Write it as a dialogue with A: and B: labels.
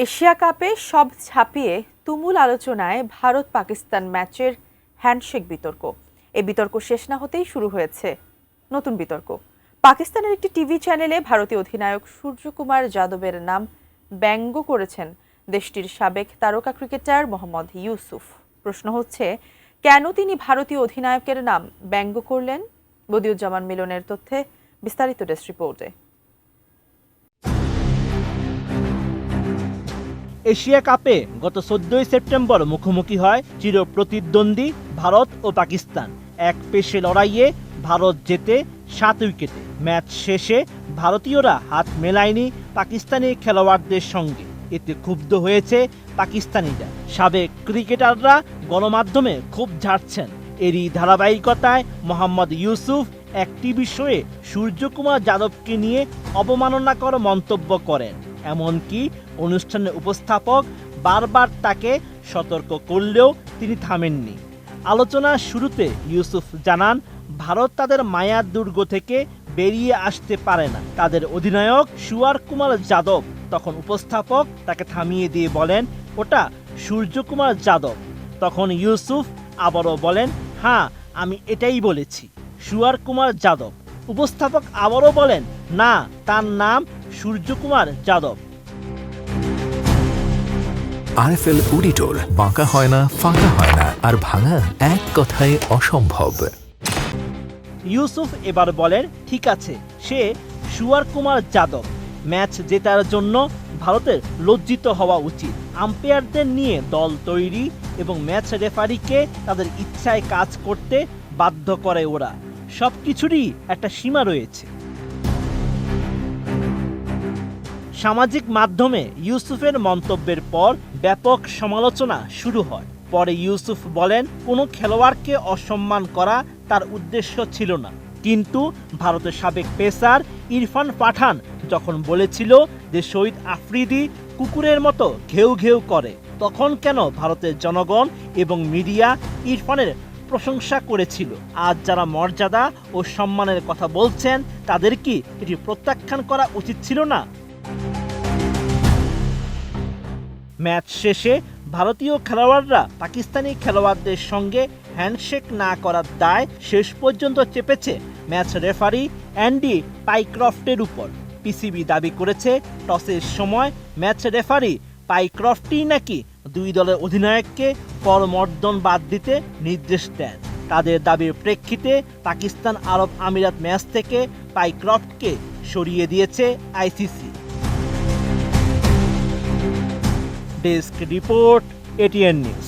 A: Asia কাপে সব ছাপিয়ে তুমুল আলোচনায় ভারত পাকিস্তান ম্যাচের হ্যান্ডশেক বিতর্ক। এই বিতর্ক শেষ না হতেই শুরু হয়েছে নতুন বিতর্ক। পাকিস্তানের একটি টিভি চ্যানেলে ভারতীয় অধিনায়ক সূর্যকুমার যাদবের নাম ব্যঙ্গ করেছেন দেশটির সাবেক তারকা ক্রিকেটার মোহাম্মদ ইউসুফ। প্রশ্ন হচ্ছে, কেন তিনি ভারতীয় অধিনায়কের নাম ব্যঙ্গ করলেন? বদিউজ্জামান মিলনের তথ্যে বিস্তারিত ডেস্ক রিপোর্টে।
B: এশিয়া কাপে গত 14 সেপ্টেম্বর মুখোমুখি হয় চিরপ্রতিদ্বন্দ্বী ভারত ও পাকিস্তান। এক পেশে লড়াইয়ে ভারত জেতে 7 উইকেটে। ম্যাচ শেষে ভারতীয়রা হাত মেলায়নি পাকিস্তানি খেলোয়াড়দের সঙ্গে। এতে ক্ষুব্ধ হয়েছে পাকিস্তানিরা। সাবেক ক্রিকেটাররা গণমাধ্যমে ক্ষোভ ঝাড়ছেন। এরই ধারাবাহিকতায় মোহাম্মদ ইউসুফ এক টিভি শোয়ে সূর্যকুমার যাদবকে নিয়ে অবমাননাকর মন্তব্য করেন। এমনকি অনুষ্ঠানের উপস্থাপক বারবার তাকে সতর্ক করলেও তিনি থামেননি। আলোচনার শুরুতে ইউসুফ জানান, ভারত তাদের মায়ার দুর্গ থেকে বেরিয়ে আসতে পারে না। তাদের অধিনায়ক সূর্যকুমার যাদব। তখন উপস্থাপক তাকে থামিয়ে দিয়ে বলেন, ওটা সূর্যকুমার যাদব। তখন ইউসুফ আবারও বলেন, হ্যাঁ, আমি এটাই বলেছি, সূর্যকুমার যাদব। উপস্থাপক আবারও বলেন, না, তার নাম সূর্যকুমার যাদব।
C: আরএফএল অডিটর, বাঁকা হয় না, ফাঁকা হয় না, আর ভাঙা এক কথায় অসম্ভব।
B: ইউসুফ এবার বলেন, ঠিক আছে, সে সূর্যকুমার যাদব। ম্যাচ জেতার জন্য ভারতের লজ্জিত হওয়া উচিত। আম্পায়ারদের নিয়ে দল তৈরি এবং ম্যাচ রেফারিকে তাদের ইচ্ছায় কাজ করতে বাধ্য করে ওরা। সবকিছুরই একটা সীমা রয়েছে। সামাজিক মাধ্যমে ইউসুফের মন্তব্যের পর ব্যাপক সমালোচনা শুরু হয়। পরে ইউসুফ বলেন, কোনো খেলোয়াড়কে অসম্মান করা তার উদ্দেশ্য ছিল না। কিন্তু ভারতের সাবেক পেসার ইরফান পাঠান যখন বলেছিল যে শহীদ আফ্রিদি কুকুরের মতো ঘেউ ঘেউ করে, তখন কেন ভারতের জনগণ এবং মিডিয়া ইরফানের প্রশংসা করেছিল? আজ যারা মর্যাদা ও সম্মানের কথা বলছেন, তাদের কি এটি প্রত্যাখ্যান করা উচিত ছিল না? ম্যাচ শেষে ভারতীয় খেলোয়াড়রা পাকিস্তানি খেলোয়াড়দের সঙ্গে হ্যান্ডশেক না করার দায় শেষ পর্যন্ত চেপেছে ম্যাচ রেফারি অ্যান্ডি পাইক্রফটের উপর। পিসিবি দাবি করেছে, টসের সময় ম্যাচ রেফারি পাইক্রফটই নাকি দুই দলের অধিনায়ককে করমর্দন বাদ দিতে নির্দেশ দেন। তাদের দাবির প্রেক্ষিতে পাকিস্তান আরব আমিরাত ম্যাচ থেকে পাইক্রফটকে সরিয়ে দিয়েছে ICC. Desk report, ATN news.